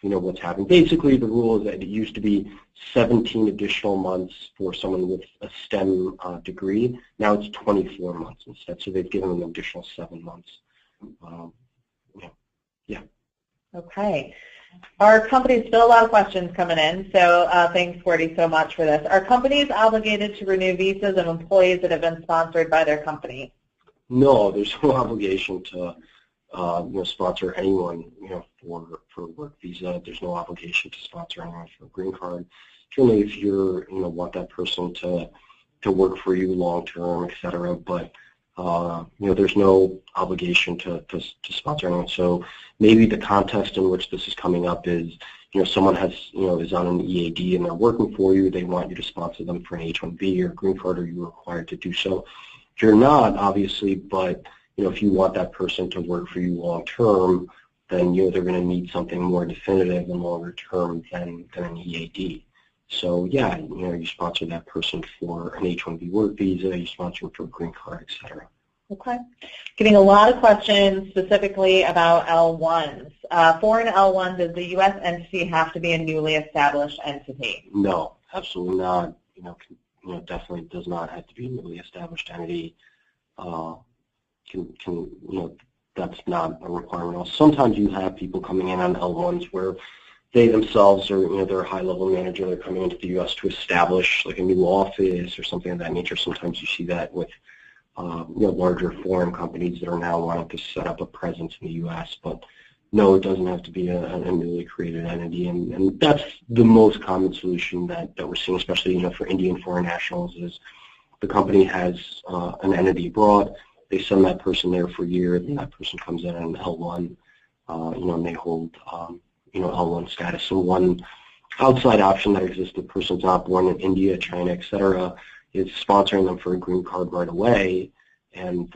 what's happened. Basically, the rule is that it used to be 17 additional months for someone with a STEM degree. Now it's 24 months instead, so they've given them an additional 7 months. Yeah. Okay. Our companies, still a lot of questions coming in, so thanks, Gordy, so much for this. Are companies obligated to renew visas of employees that have been sponsored by their company? No, there's no obligation to sponsor anyone, for work visa. There's no obligation to sponsor anyone for a green card. Certainly, if you're, want that person to work for you long term, et cetera. But there's no obligation to sponsor anyone. So maybe the context in which this is coming up is, someone is on an EAD and they're working for you. They want you to sponsor them for an H-1B or green card, or you're required to do so. You're not, obviously, but if you want that person to work for you long term, then they're going to need something more definitive and longer term than an EAD. So yeah, you sponsor that person for an H-1B work visa, you sponsor them for a green card, etc. Okay. Getting a lot of questions specifically about L1s. For an L1, does the U.S. entity have to be a newly established entity? No, absolutely not. Definitely does not have to be a newly established entity. That's not a requirement. Sometimes you have people coming in on L1s where they themselves are, they're a high-level manager. They're coming into the U.S. to establish like a new office or something of that nature. Sometimes you see that with larger foreign companies that are now wanting to set up a presence in the U.S. But no, it doesn't have to be a newly created entity, and that's the most common solution that we're seeing, especially for Indian foreign nationals, is the company has an entity abroad. They send that person there for a year, and that person comes in on L1, and they hold L1 status. So one outside option that exists, the person's not born in India, China, etc., is sponsoring them for a green card right away, and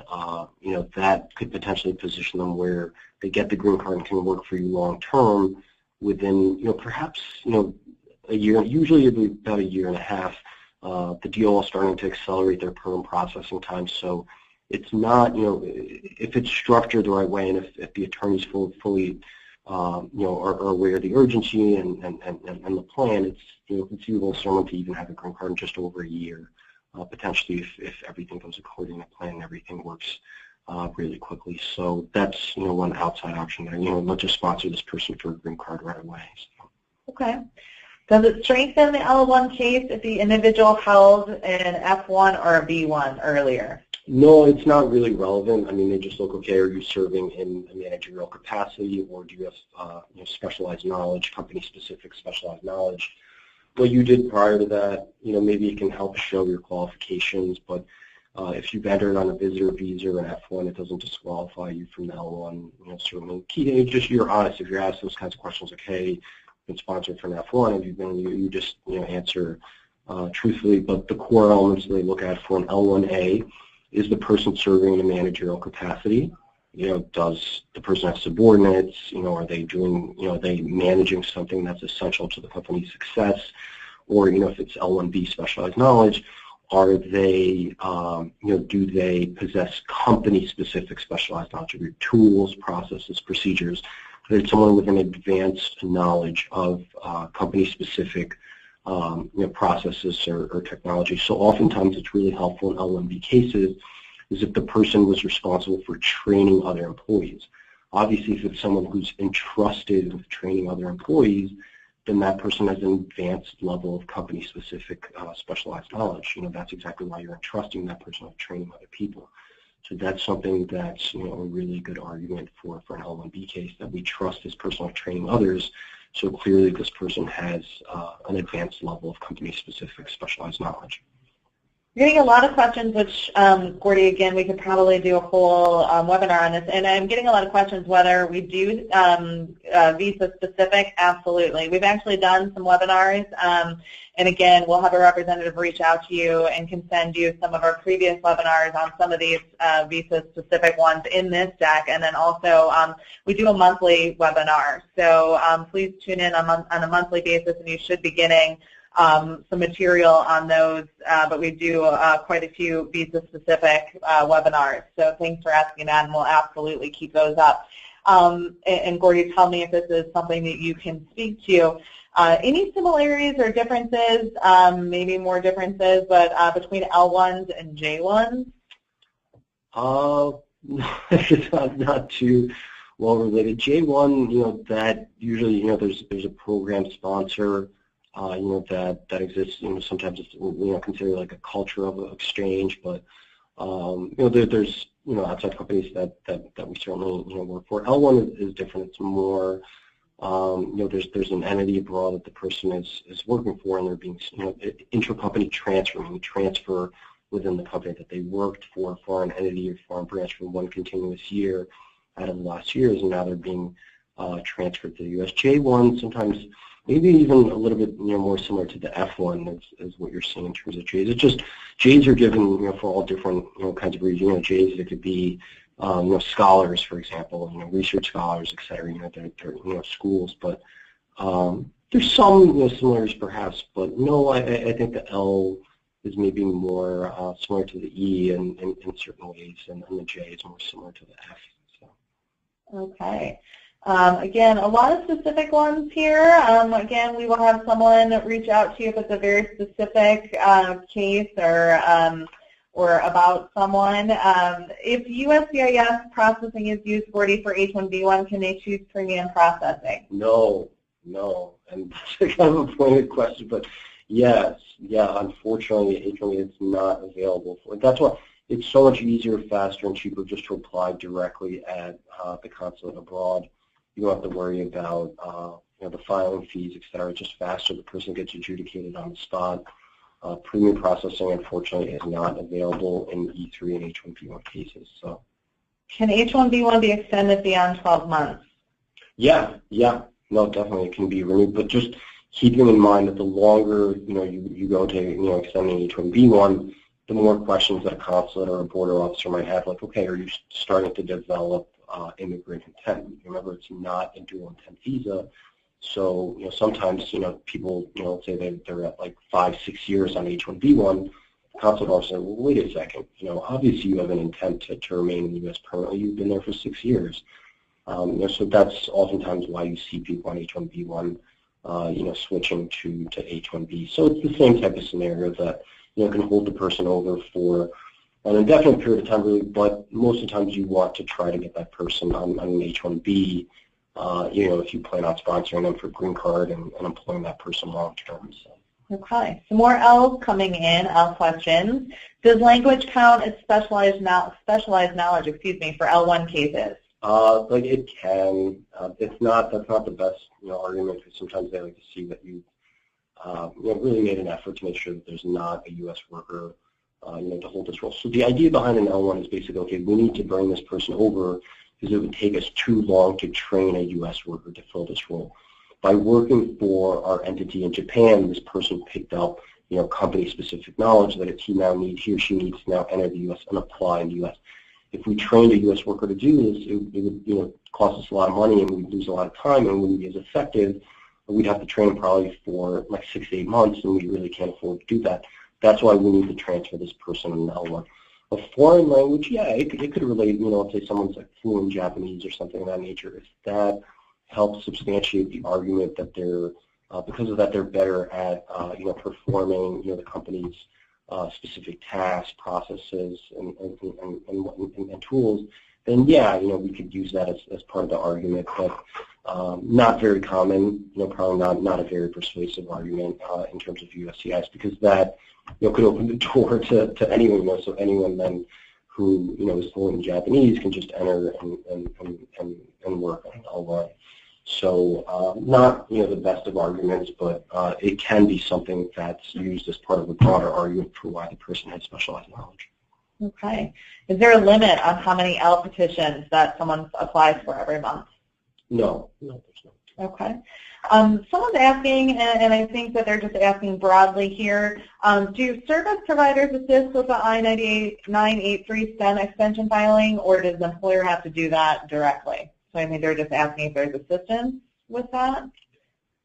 that could potentially position them where they get the green card and can work for you long term within perhaps a year, usually about a year and a half. The DOL is starting to accelerate their perm processing time, so it's not if it's structured the right way, and if the attorneys fully are aware of the urgency and the plan, it's conceivable someone to even have a green card in just over a year. Potentially if everything goes according to plan and everything works really quickly. So that's one outside option there. Let's just sponsor this person for a green card right away. So. Okay. Does it strengthen the L1 case if the individual held an F1 or a B1 earlier? No, it's not really relevant. I mean, they just look, okay, are you serving in a managerial capacity, or do you have specialized knowledge, company-specific specialized knowledge? What you did prior to that, maybe it can help show your qualifications, but if you've entered on a visitor visa or an F1, it doesn't disqualify you from the L1. Certainly, just you're honest. If you're asked those kinds of questions, like, hey, you've been sponsored for an F1, have you been? You just answer truthfully. But the core elements they look at for an L1A is the person serving in a managerial capacity. Does the person have subordinates? Are they doing, are they managing something that's essential to the company's success? Or, if it's L1B specialized knowledge, are they, do they possess company-specific specialized knowledge of your tools, processes, procedures? There's someone with an advanced knowledge of company-specific processes or technology. So oftentimes it's really helpful in L1B cases is if the person was responsible for training other employees. Obviously, if it's someone who's entrusted with training other employees, then that person has an advanced level of company-specific specialized knowledge. That's exactly why you're entrusting that person with training other people. So that's something that's a really good argument for an L1B case, that we trust this person with training others. So clearly, this person has an advanced level of company-specific specialized knowledge. We're getting a lot of questions, which, Gordy, again, we could probably do a whole webinar on this. And I'm getting a lot of questions whether we do visa-specific. Absolutely. We've actually done some webinars. And again, we'll have a representative reach out to you and can send you some of our previous webinars on some of these visa-specific ones in this deck. And then also, we do a monthly webinar. So please tune in on a monthly basis, and you should be getting some material on those, but we do quite a few visa-specific webinars. So thanks for asking that, and we'll absolutely keep those up. And Gordy, tell me if this is something that you can speak to. Any similarities or differences, maybe more differences, but between L1s and J1s? It's not too well related. J1, that usually, there's a program sponsor. That exists. Sometimes it's considered like a culture of exchange, but there's outside companies that we certainly work for. L1 is different. It's more there's an entity abroad that the person is working for, and they're being intra-company transfer. When you transfer within the company that they worked for a foreign entity or foreign branch for one continuous year out of the last years, and now they're being transferred to the U.S. J1, sometimes maybe even a little bit more similar to the F1 as what you're seeing in terms of J's. It's just J's are given for all different kinds of reasons. J's, it could be scholars, for example, research scholars, et cetera. They're schools, but there's some similarities perhaps, but no, I think the L is maybe more similar to the E in certain ways, and the J is more similar to the F. So. Okay. Again, a lot of specific ones here. Again, we will have someone reach out to you if it's a very specific case or about someone. If USCIS processing is used for H-1B1, can they choose premium processing? No, and that's kind of a pointed question, but yes, unfortunately, H-1B is not available for it. That's why it's so much easier, faster, and cheaper just to apply directly at the consulate abroad. You don't have to worry about the filing fees, et cetera. It's just faster. The person gets adjudicated on the spot. Premium processing, unfortunately, is not available in E3 and H-1B1 cases. So, can H-1B1 be extended beyond 12 months? Yeah. No, definitely it can be renewed, but just keeping in mind that the longer you go to extending H-1B1, the more questions that a consulate or a border officer might have, like, okay, are you starting to develop immigrant intent? Remember, it's not a dual intent visa, so sometimes people say they're at like 5-6 years on H-1B1. Consulate officer say, well, wait a second, obviously you have an intent to remain in the U.S. permanently. You've been there for 6 years. So that's oftentimes why you see people on H-1B1, switching to H-1B. So it's the same type of scenario that can hold the person over for an indefinite period of time, really. But most of the times, you want to try to get that person on an H-1B. If you plan on sponsoring them for green card and employing that person long term. So. Okay. Some more L's coming in. L questions. Does language count as specialized knowledge? For L1 cases? Like it can. It's not. That's not the best argument, because sometimes they like to see that you really made an effort to make sure that there's not a U.S. worker to hold this role. So the idea behind an L1 is basically, okay, we need to bring this person over because it would take us too long to train a U.S. worker to fill this role. By working for our entity in Japan, this person picked up company-specific knowledge that he or she needs to now enter the U.S. and apply in the U.S. If we trained a U.S. worker to do this, it would cost us a lot of money, and we'd lose a lot of time, and wouldn't be as effective. We'd have to train probably for like 6 to 8 months, and we really can't afford to do that. That's why we need to transfer this person in L1. A foreign language, yeah, it could relate. Let's say someone's like fluent Japanese or something of that nature. If that helps substantiate the argument that they're because of that they're better at performing the company's specific tasks, processes, and tools, then yeah, we could use that as part of the argument, but not very common. Probably not a very persuasive argument in terms of USCIS, because that could open the door to anyone. So anyone then who is fluent in Japanese can just enter and work on L1. So not the best of arguments, but it can be something that's used as part of a broader argument for why the person has specialized knowledge. Okay. Is there a limit on how many L petitions that someone applies for every month? No, there's not. Okay. Someone's asking, and I think that they're just asking broadly here, do service providers assist with the I-983 STEM extension filing, or does the employer have to do that directly? So I think they're just asking if there's assistance with that.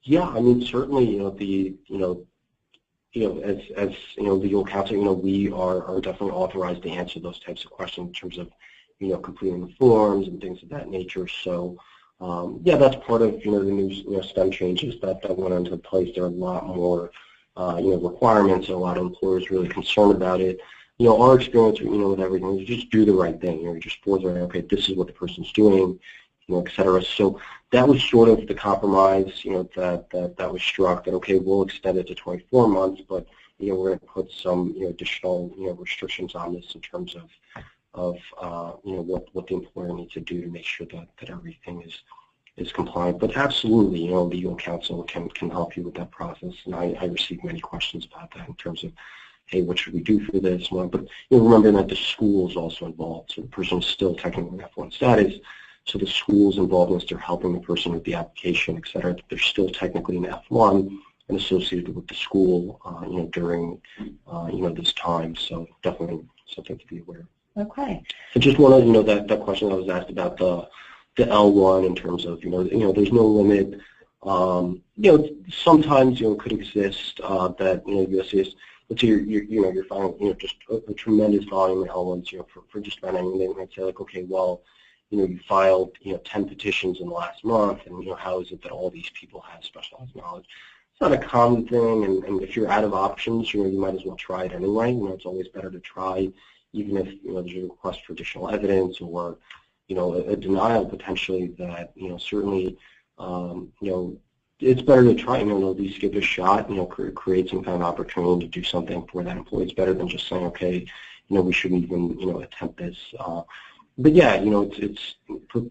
Yeah, I mean, certainly, as legal counsel, we are definitely authorized to answer those types of questions in terms of, completing the forms and things of that nature. So, yeah, that's part of, the new STEM changes that went into place. There are a lot more, requirements, and a lot of employers really concerned about it. Our experience, with everything is just do the right thing. You just forward, okay, this is what the person's doing, et cetera. So that was sort of the compromise, that was struck, that, okay, we'll extend it to 24 months, but, we're going to put some, additional, restrictions on this in terms of what the employer needs to do to make sure that everything is compliant. But absolutely, legal counsel can help you with that process, and I receive many questions about that in terms of, hey, what should we do for this? Well, but remember that the school is also involved, so the person is still technically in F1 status, so the school's involved as they're helping the person with the application, et cetera. They're still technically in F1 and associated with the school, during, this time. So definitely something to be aware of. Okay. I just want to, that question I was asked about the L1 in terms of, there's no limit. Sometimes, it could exist that, USCIS, let's say you're finding, just a tremendous volume of L1s, for just about anything. They might say, like, okay, well, you filed, 10 petitions in the last month, and, how is it that all these people have specialized knowledge? It's not a common thing, and if you're out of options, you might as well try it anyway. It's always better to try, even if, there's a request for additional evidence or, a denial potentially that, certainly, it's better to try, at least give it a shot, create some kind of opportunity to do something for that employee. It's better than just saying, okay, we shouldn't even, attempt this. But yeah, it's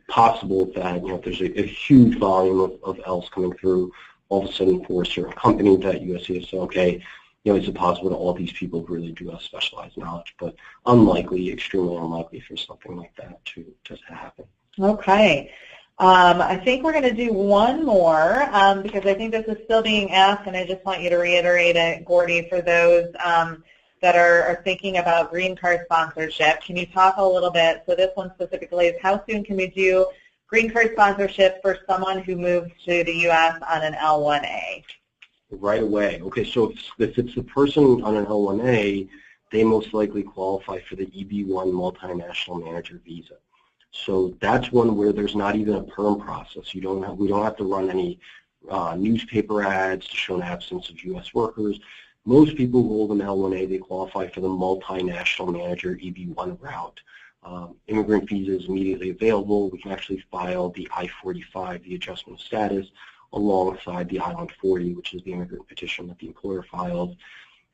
possible that, if there's a huge volume of Ls coming through, all of a sudden for a certain company that USC is, okay, is it possible that all these people really do have specialized knowledge? But unlikely, extremely unlikely for something like that to happen. Okay. I think we're going to do one more because I think this is still being asked, and I just want you to reiterate it, Gordy, for those that are thinking about green card sponsorship. Can you talk a little bit? So this one specifically is, how soon can we do green card sponsorship for someone who moves to the U.S. on an L1A? Right away. Okay, so if it's the person on an L1A, they most likely qualify for the EB1 multinational manager visa. So that's one where there's not even a perm process. We don't have to run any newspaper ads to show an absence of U.S. workers. Most people who hold an L1A, they qualify for the multinational manager EB1 route. Immigrant visa is immediately available. We can actually file the I-45, the adjustment of status, alongside the I-140, which is the immigrant petition that the employer filed,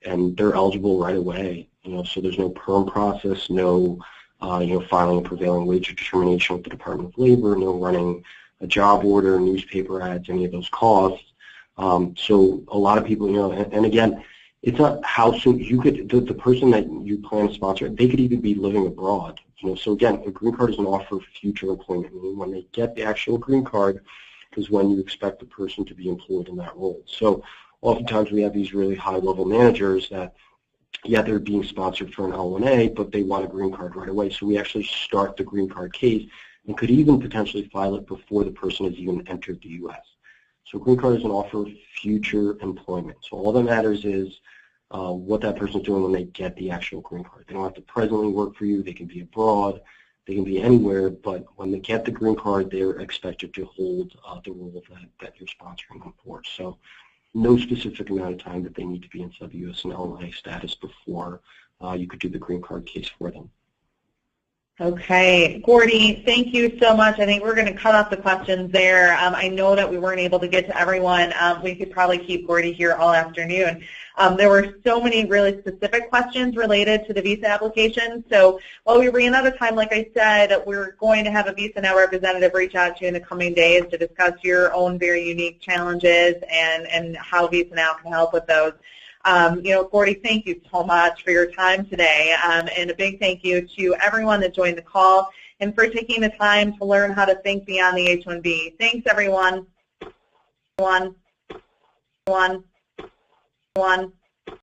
and they're eligible right away. So there's no perm process, no filing a prevailing wage determination with the Department of Labor, no running a job order, newspaper ads, any of those costs. So a lot of people, and again, it's not how soon you could, the person that you plan to sponsor, they could even be living abroad. So again, a green card is an offer of future employment, meaning when they get the actual green card is when you expect the person to be employed in that role. So oftentimes we have these really high-level managers that, yeah, they're being sponsored for an L1A, but they want a green card right away. So we actually start the green card case and could even potentially file it before the person has even entered the U.S. So green card is an offer of future employment. So all that matters is what that person's doing when they get the actual green card. They don't have to presently work for you. They can be abroad. They can be anywhere. But when they get the green card, they're expected to hold the role that you're sponsoring them for. So no specific amount of time that they need to be inside the U.S. and L1A status before you could do the green card case for them. Okay, Gordy, thank you so much. I think we're going to cut off the questions there. I know that we weren't able to get to everyone. We could probably keep Gordy here all afternoon. There were so many really specific questions related to the visa application. So while we ran out of time, like I said, we're going to have a Visa Now representative reach out to you in the coming days to discuss your own very unique challenges and how Visa Now can help with those. Gordy, thank you so much for your time today, and a big thank you to everyone that joined the call and for taking the time to learn how to think beyond the H-1B. Thanks, everyone.